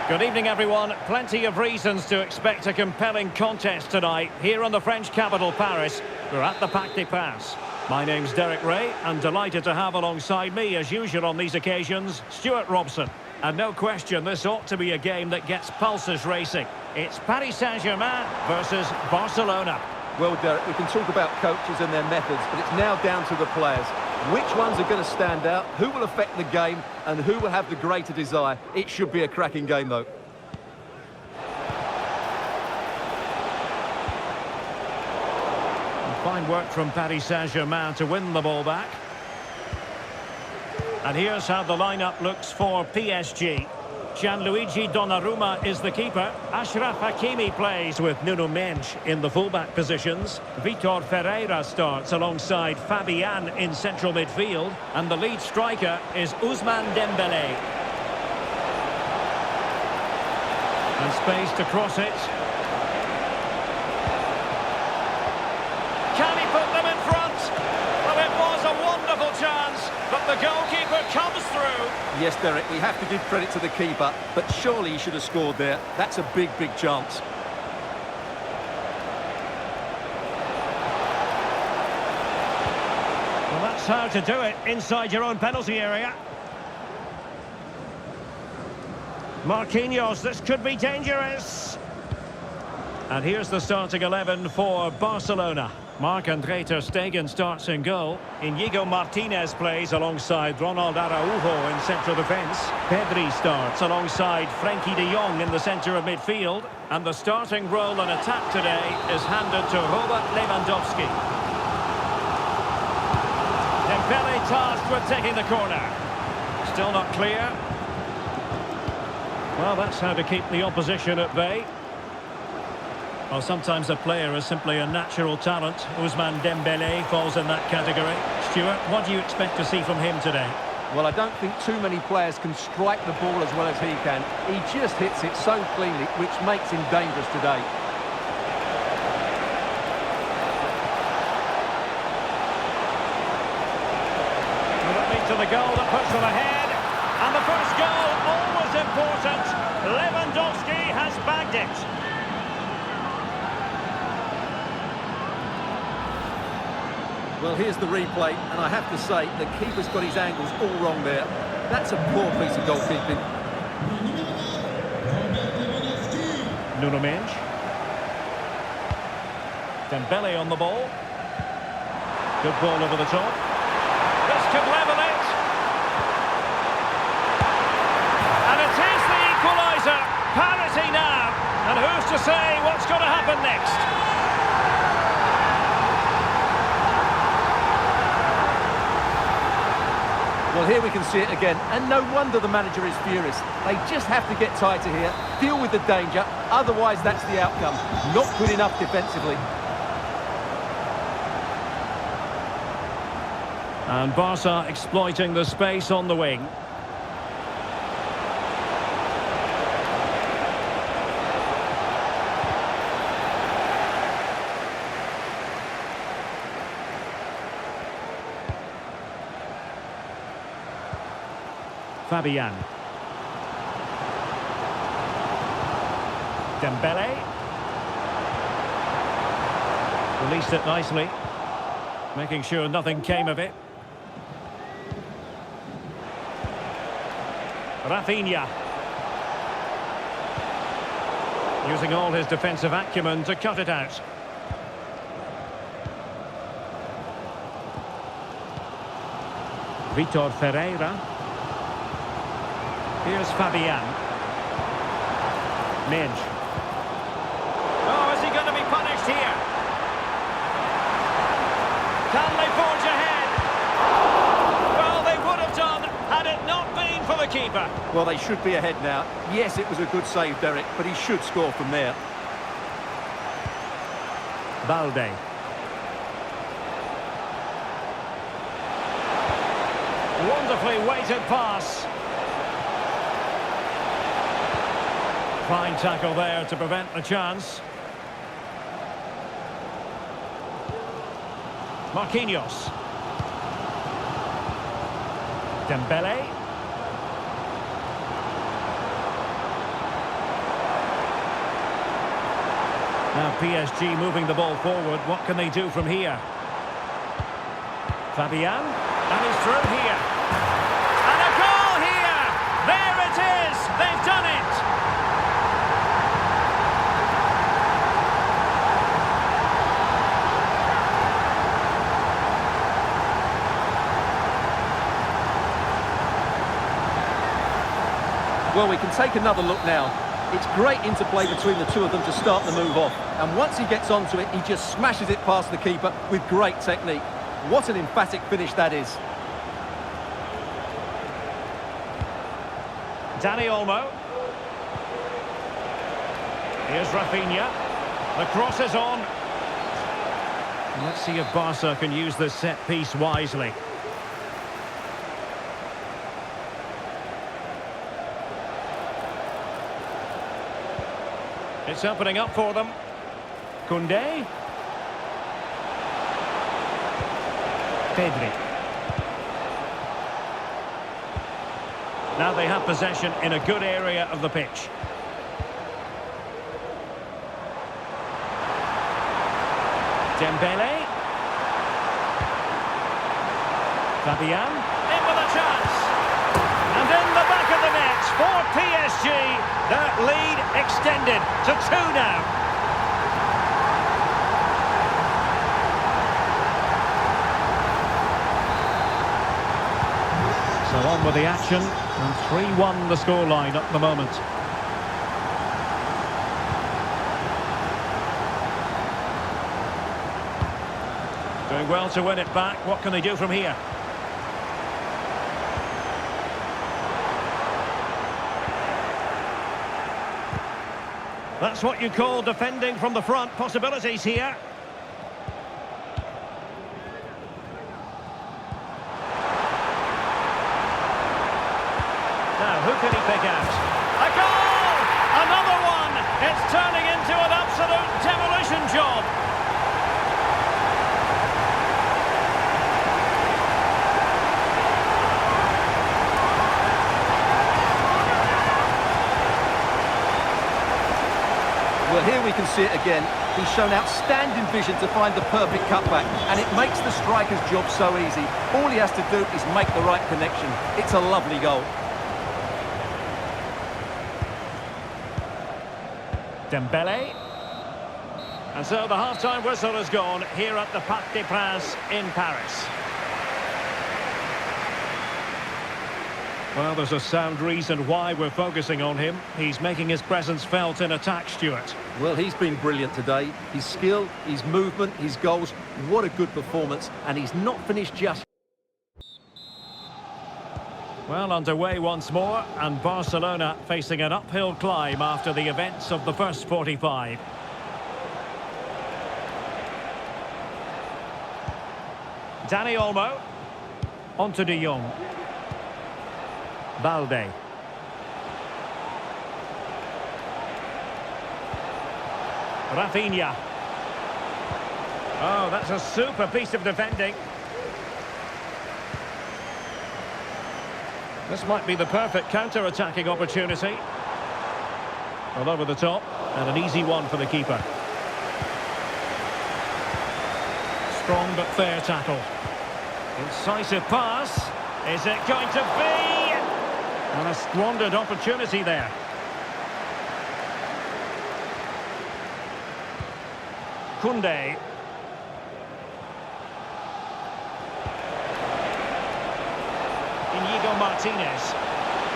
Good evening, everyone. Plenty of reasons to expect a compelling contest tonight here in the French capital, Paris. We're at the Parc des Princes. My name's Derek Ray, and delighted to have alongside me, as usual on these occasions, Stuart Robson. And no question, this ought to be a game that gets pulses racing. It's Paris Saint-Germain versus Barcelona. Well, Derek, we can talk about coaches and their methods, but it's now down to the players. Which ones are going to stand out, who will affect the game, and who will have the greater desire? It should be a cracking game, though. Fine work from Paris Saint-Germain to win the ball back. And here's how the lineup looks for PSG. Gianluigi Donnarumma is the keeper. Achraf Hakimi plays with Nuno Mendes in the fullback positions. Vitor Ferreira starts alongside Fabian in central midfield. And the lead striker is Ousmane Dembélé. And space to cross it. Can he put them in front? Well, it was a wonderful chance, but the goalkeeper comes through. Yes, Derek, we have to give credit to the keeper, but surely he should have scored there. That's a big, big chance. Well, that's how to do it inside your own penalty area. Marquinhos, this could be dangerous. And here's the starting 11 for Barcelona. Marc-André ter Stegen starts in goal. Inigo Martinez plays alongside Ronald Araujo in central defence. Pedri starts alongside Frenkie de Jong in the centre of midfield. And the starting role in attack today is handed to Robert Lewandowski. Dembele tasked with taking the corner. Still not clear. Well, that's how to keep the opposition at bay. Well, sometimes a player is simply a natural talent. Ousmane Dembélé falls in that category. Stuart, what do you expect to see from him today? Well, I don't think too many players can strike the ball as well as he can. He just hits it so cleanly, which makes him dangerous today. Will it lead to the goal that puts them ahead? And the first goal, always important. Lewandowski has bagged it. Well, here's the replay, and I have to say, the keeper's got his angles all wrong there. That's a poor piece of goalkeeping. Nuno Mendes. Dembele on the ball. Good ball over the top. This could level it. And it is the equaliser. Parity now. And who's to say what's going to happen next? Well, here we can see it again, and no wonder the manager is furious. They just have to get tighter here, deal with the danger, otherwise that's the outcome. Not good enough defensively. And Barca exploiting the space on the wing. Fabian. Dembele. Released it nicely, making sure nothing came of it. Rafinha. Using all his defensive acumen to cut it out. Vitor Ferreira. Here's Fabian. Mendes. Oh, is he going to be punished here? Can they forge ahead? Well, they would have done had it not been for the keeper. Well, they should be ahead now. Yes, it was a good save, Derek, but he should score from there. Balde. Wonderfully weighted pass. Fine tackle there to prevent the chance. Marquinhos. Dembele. PSG moving the ball forward. What can they do from here? Fabian, and he's through here. And a goal here! There it is! They've done it! Well, we can take another look now. It's great interplay between the two of them to start the move off. And once he gets onto it, he just smashes it past the keeper with great technique. What an emphatic finish that is. Dani Olmo. Here's Rafinha. The cross is on. Let's see if Barca can use this set piece wisely. It's opening up for them. Koundé. Pedri. Now they have possession in a good area of the pitch. Dembele. Fabian. In with a chance. And in the back of the net for PSG. That lead extended to 2 now. So on with the action, and 3-1 the scoreline at the moment. Doing well to win it back. What can they do from here? That's what you call defending from the front. Possibilities here. Now, who can he pick out? A goal! Another one! It's turning into an absolute demolition job. Well, here we can see it again. He's shown outstanding vision to find the perfect cutback, and it makes the striker's job so easy. All he has to do is make the right connection. It's a lovely goal. Dembele. And so the half-time whistle has gone here at the Parc des Princes in Paris. Well, there's a sound reason why we're focusing on him. He's making his presence felt in attack, Stuart. Well, he's been brilliant today. His skill, his movement, his goals, what a good performance. And he's not finished just. Well, underway once more, and Barcelona facing an uphill climb after the events of the first 45. Dani Olmo. On to De Jong. Balde. Rafinha. Oh, that's a super piece of defending. This might be the perfect counter-attacking opportunity. Well, over the top, and an easy one for the keeper. Strong but fair tackle. Incisive pass. Is it going to be? And a squandered opportunity there. Koundé. Inigo Martinez.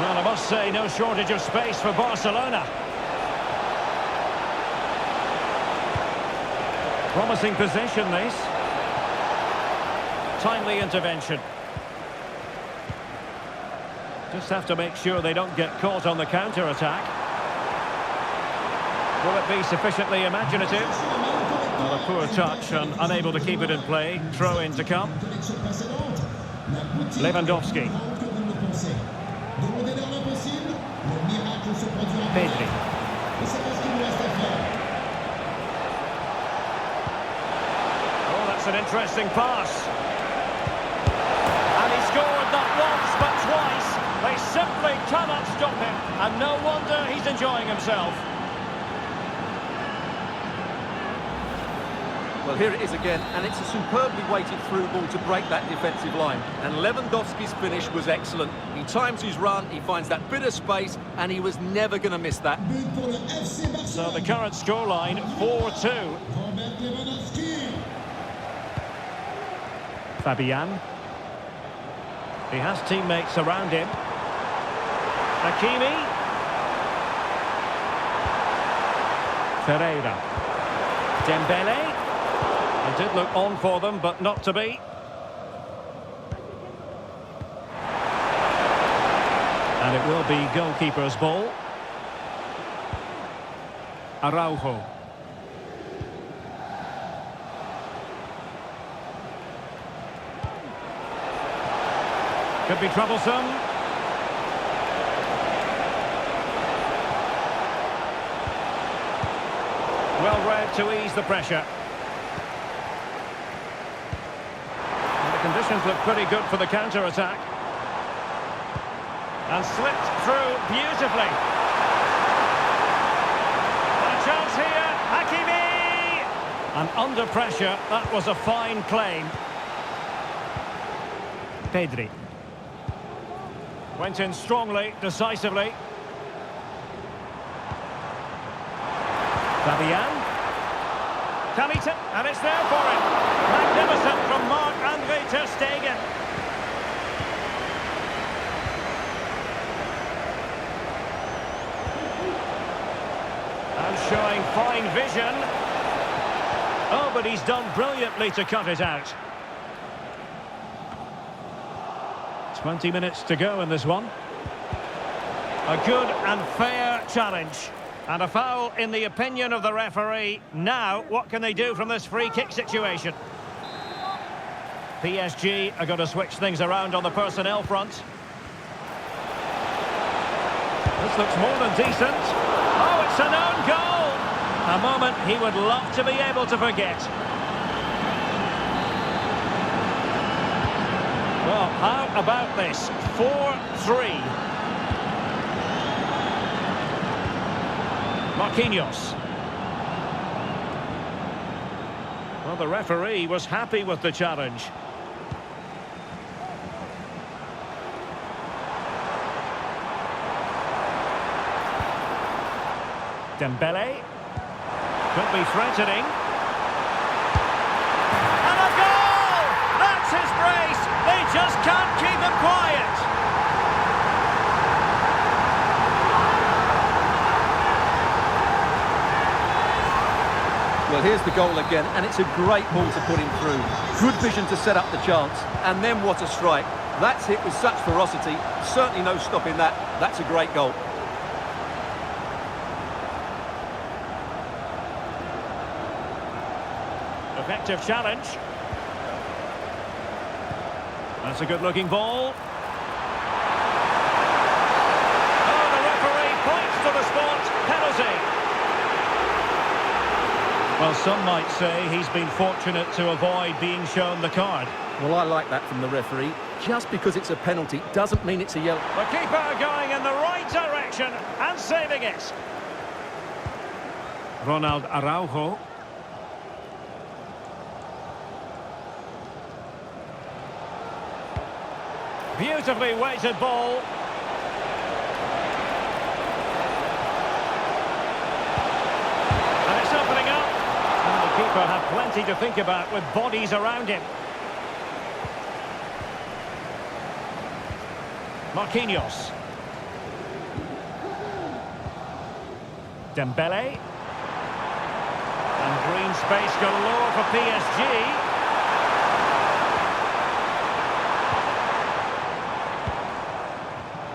Well, I must say, no shortage of space for Barcelona. Promising possession, this. Timely intervention. Just have to make sure they don't get caught on the counter-attack. Will it be sufficiently imaginative? Well, a poor touch and unable to keep it in play. Throw in to come. Lewandowski. Pedri. Oh, that's an interesting pass. And he scored not once but twice. They simply cannot stop him, and no wonder he's enjoying himself. Well, here it is again, and it's a superbly weighted through ball to break that defensive line. And Lewandowski's finish was excellent. He times his run, he finds that bit of space, and he was never going to miss that. So the current scoreline, 4-2. Fabian. He has teammates around him. Hakimi. Ferreira. Dembele. It did look on for them, but not to be. And it will be goalkeeper's ball. Araujo. Could be troublesome. Well read to ease the pressure. And the conditions look pretty good for the counter-attack. And slipped through beautifully. And a chance here, Hakimi! And under pressure, that was a fine claim. Pedri. Went in strongly, decisively. Fabian. Can he and it's there for him. Magnificent from Marc-Andre ter Stegen. And showing fine vision. Oh, but he's done brilliantly to cut it out. 20 minutes to go in this one. A good and fair challenge. And a foul in the opinion of the referee. Now, what can they do from this free kick situation? PSG are going to switch things around on the personnel front. This looks more than decent. Oh, it's an own goal! A moment he would love to be able to forget. Well, how about this? 4-3. Marquinhos. Well, the referee was happy with the challenge. Dembele. Could be threatening. And a goal! That's his brace! They just can't keep him quiet! Well, here's the goal again, and it's a great ball to put him through. Good vision to set up the chance, and then what a strike. That's hit with such ferocity. Certainly no stopping that. That's a great goal. Effective challenge. That's a good-looking ball. Oh, the referee points to the spot. Penalty. Well, some might say he's been fortunate to avoid being shown the card. Well, I like that from the referee. Just because it's a penalty doesn't mean it's a yellow. The keeper going in the right direction and saving it. Ronald Araujo. Beautifully weighted ball. And it's opening up. And the keeper had plenty to think about with bodies around him. Marquinhos. Dembele. And green space galore for PSG.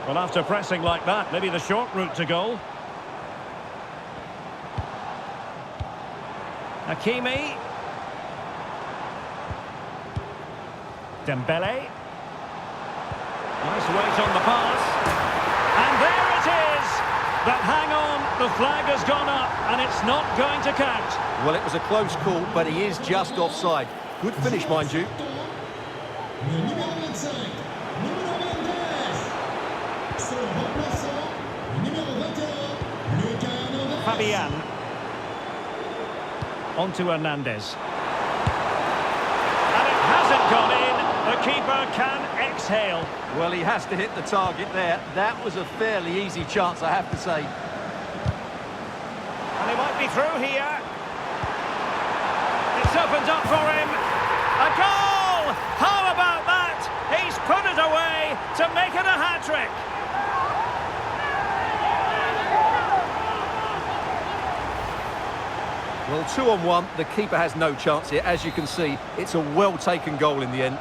Well, after pressing like that, maybe the short route to goal. Hakimi. Dembele. Nice weight on the pass. And there it is! But hang on, the flag has gone up and it's not going to count. Well, it was a close call, but he is just offside. Good finish, mind you. Fabian. On to Hernandez. Gone in. The keeper can exhale. Well, he has to hit the target there. That was a fairly easy chance, I have to say. And he might be through here. It's opened up for him. A goal! How about that? He's put it away to make it a hat-trick. Well, 2-on-1, the keeper has no chance here. As you can see, it's a well-taken goal in the end.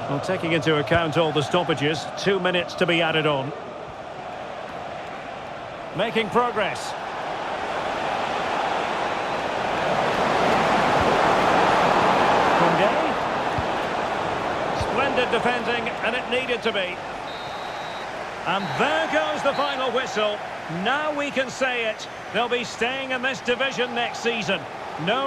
Well, taking into account all the stoppages, 2 minutes to be added on. Making progress. Koundé. Splendid defending, and it needed to be. And there goes the final whistle. Now we can say it. They'll be staying in this division next season. No